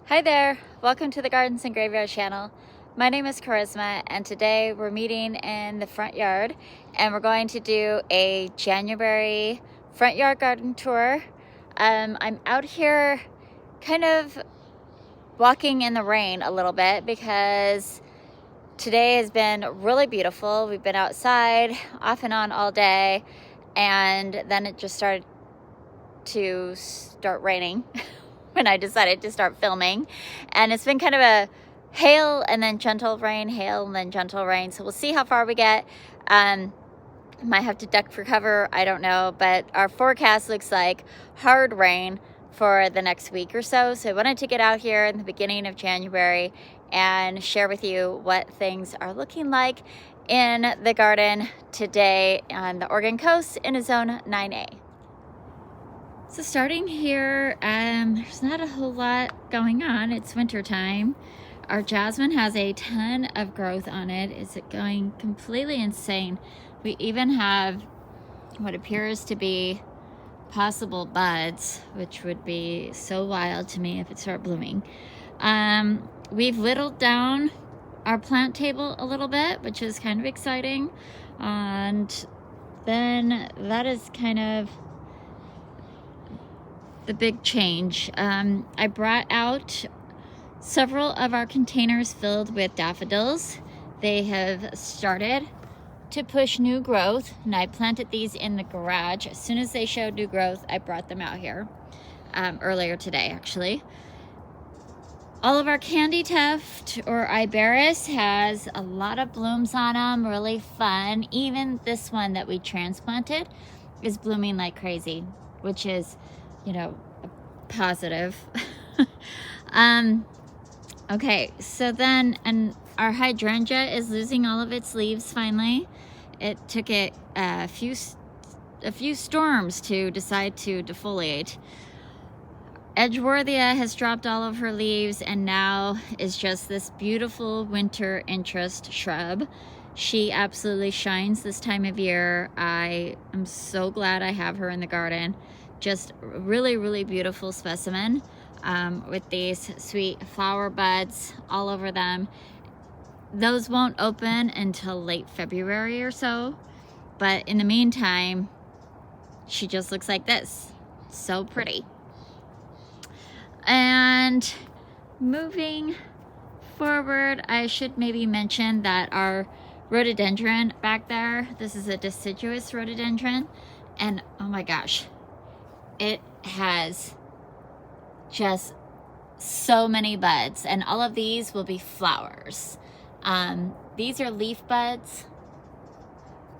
Hi there, welcome to the Gardens and Graveyard channel. My name is Charisma and today we're meeting in the front yard and we're going to do a January front yard garden tour. I'm out here kind of walking in the rain a little bit because today has been really beautiful. We've been outside off and on all day and then it just started to start raining when I decided to start filming, and it's been kind of a hail and then gentle rain, hail and then gentle rain, so we'll see how far we get. Might have to duck for cover, I don't know, but our forecast looks like hard rain for the next week or so, so I wanted to get out here in the beginning of January and share with you what things are looking like in the garden today on the Oregon coast in a zone 9A. So starting here, there's not a whole lot going on. It's winter time. Our jasmine has a ton of growth on it. It's going completely insane. We even have what appears to be possible buds, which would be so wild to me if it started blooming. We've whittled down our plant table a little bit, which is kind of exciting. And then that is kind of the big change. I brought out several of our containers filled with daffodils. They have started to push new growth, and I planted these in the garage. As soon as they showed new growth, I brought them out here earlier today, actually. All of our candy tuft or iberis has a lot of blooms on them, really fun. Even this one that we transplanted is blooming like crazy, which is, you know, positive. Okay, so then, and our hydrangea is losing all of its leaves finally. It took it a few storms to decide to defoliate. Edgeworthia has dropped all of her leaves and now is just this beautiful winter interest shrub. She absolutely shines this time of year. I am so glad I have her in the garden. Just a really, really beautiful specimen with these sweet flower buds all over them. Those won't open until late February or so, but in the meantime, she just looks like this. So pretty. And moving forward, I should maybe mention that our rhododendron back there, this is a deciduous rhododendron, and oh my gosh, it has just so many buds, and all of these will be flowers. These are leaf buds,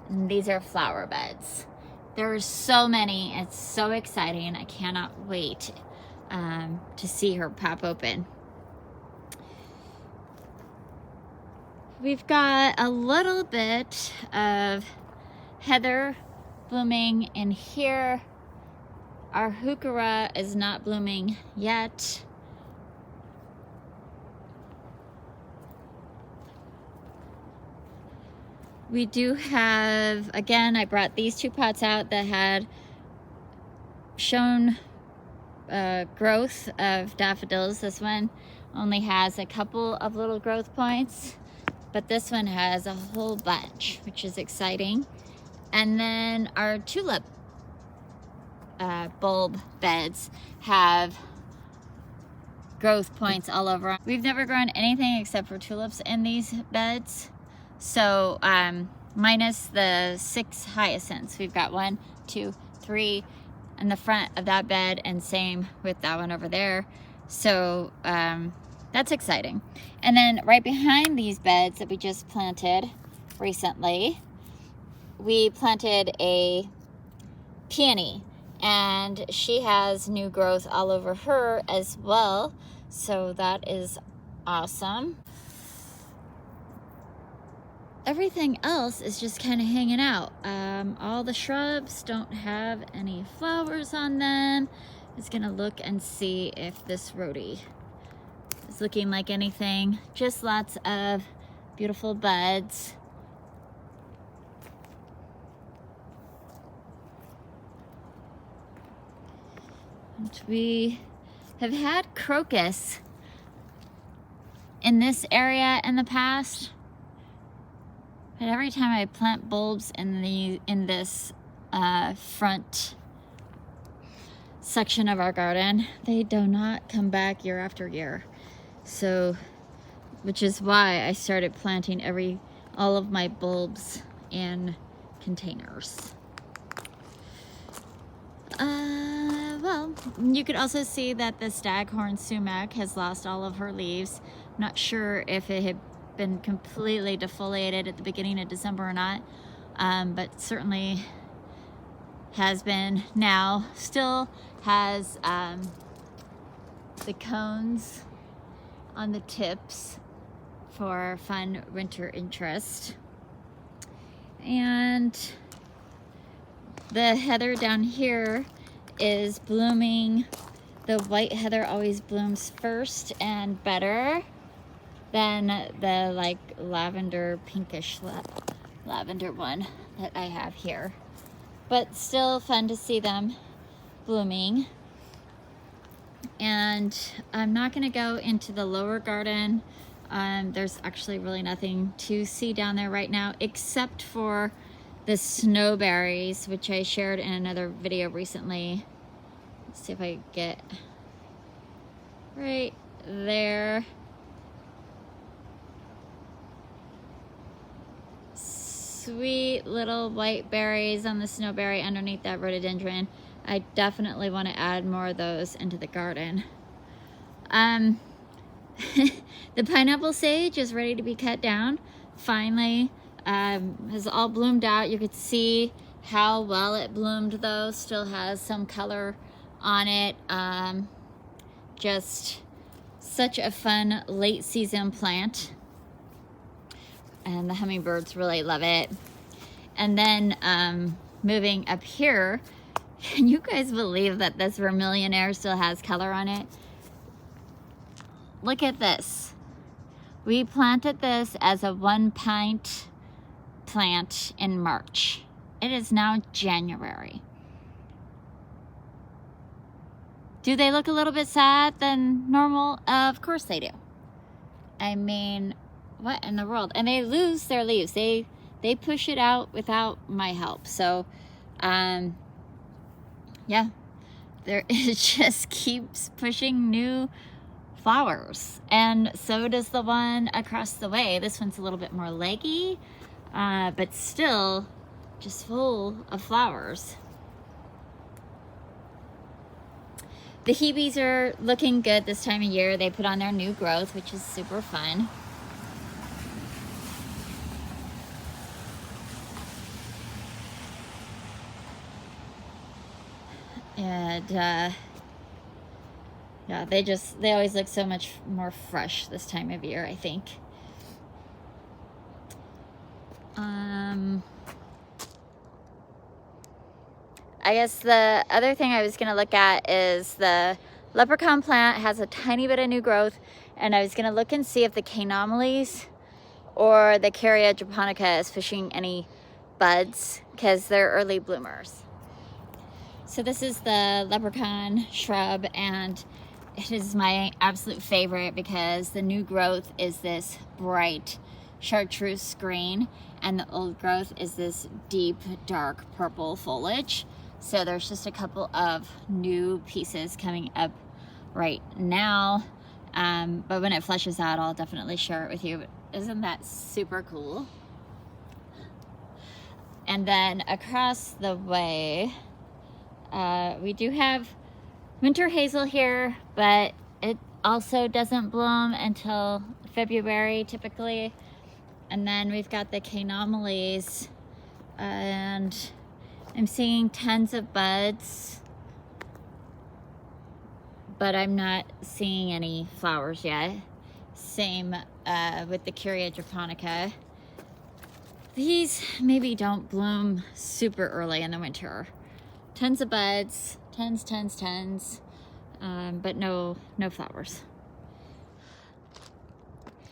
and these are flower buds. There are so many. It's so exciting. I cannot wait to see her pop open. We've got a little bit of heather blooming in here. Our heuchera is not blooming yet. We do have, again, I brought these two pots out that had shown growth of daffodils. This one only has a couple of little growth points, but this one has a whole bunch, which is exciting. And then our tulip bulb beds have growth points all over. We've never grown anything except for tulips in these beds. So minus the 6 hyacinths. We've got 1, 2, 3 in the front of that bed, and same with that one over there. So that's exciting. And then right behind these beds that we just planted recently, we planted a peony, and she has new growth all over her as well. So that is awesome. Everything else is just kind of hanging out. All the shrubs don't have any flowers on them. It's gonna look and see if this rhodie is looking like anything. Just lots of beautiful buds. And we have had crocus in this area in the past, but every time I plant bulbs in this front section of our garden, they do not come back year after year. So, which is why I started planting all of my bulbs in containers. Well, you could also see that the staghorn sumac has lost all of her leaves. I'm not sure if it had been completely defoliated at the beginning of December or not, but certainly has been now. Still has the cones on the tips for fun winter interest. And the heather down here is blooming. The white heather always blooms first and better than the like lavender, pinkish lavender one that I have here. But still fun to see them blooming. And I'm not gonna go into the lower garden. There's actually really nothing to see down there right now except for the snowberries, which I shared in another video recently. Let's see if I get right there. Sweet little white berries on the snowberry underneath that rhododendron. I definitely want to add more of those into the garden. The pineapple sage is ready to be cut down. Finally, has all bloomed out. You could see how well it bloomed though. Still has some color on it. Just such a fun late season plant. And the hummingbirds really love it. And then moving up here, can you guys believe that this vermillionaire still has color on it? Look at this. We planted this as a 1 pint plant in March. It is now January. Do they look a little bit sad than normal? Of course they do. I mean, what in the world? And they lose their leaves. They push it out without my help. So, yeah, it just keeps pushing new flowers. And so does the one across the way. This one's a little bit more leggy, but still just full of flowers. The Hebes are looking good this time of year. They put on their new growth, which is super fun. And yeah, they always look so much more fresh this time of year, I think. I guess the other thing I was gonna look at is the leprechaun plant has a tiny bit of new growth, and I was gonna look and see if the Caenomyles or the Carya japonica is pushing any buds, because they're early bloomers. So this is the leprechaun shrub, and it is my absolute favorite because the new growth is this bright chartreuse green, and the old growth is this deep, dark purple foliage. So there's just a couple of new pieces coming up right now. But when it fleshes out, I'll definitely share it with you. But isn't that super cool? And then across the way, we do have winter hazel here, but it also doesn't bloom until February typically. And then we've got the Caenomyles, and I'm seeing tons of buds, but I'm not seeing any flowers yet. Same with the Carya japonica. These maybe don't bloom super early in the winter. Tons of buds, tons, but no flowers.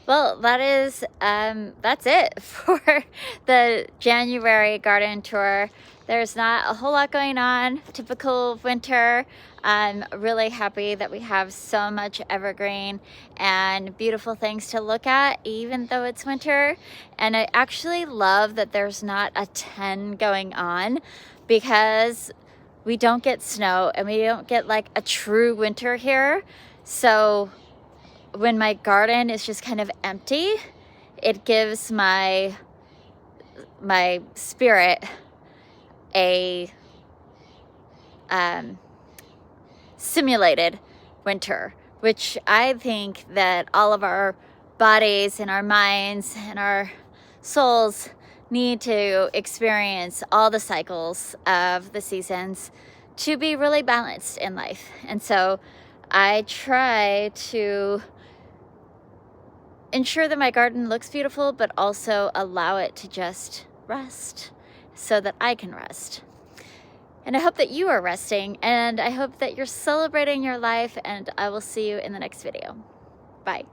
Well, that's it for the January garden tour. There's not a whole lot going on, typical of winter. I'm really happy that we have so much evergreen and beautiful things to look at, even though it's winter. And I actually love that there's not a 10 going on, because we don't get snow and we don't get like a true winter here. So when my garden is just kind of empty, it gives my spirit a simulated winter, which I think that all of our bodies and our minds and our souls need to experience all the cycles of the seasons to be really balanced in life. And so I try to ensure that my garden looks beautiful, but also allow it to just rest so that I can rest. And I hope that you are resting, and I hope that you're celebrating your life, and I will see you in the next video. Bye.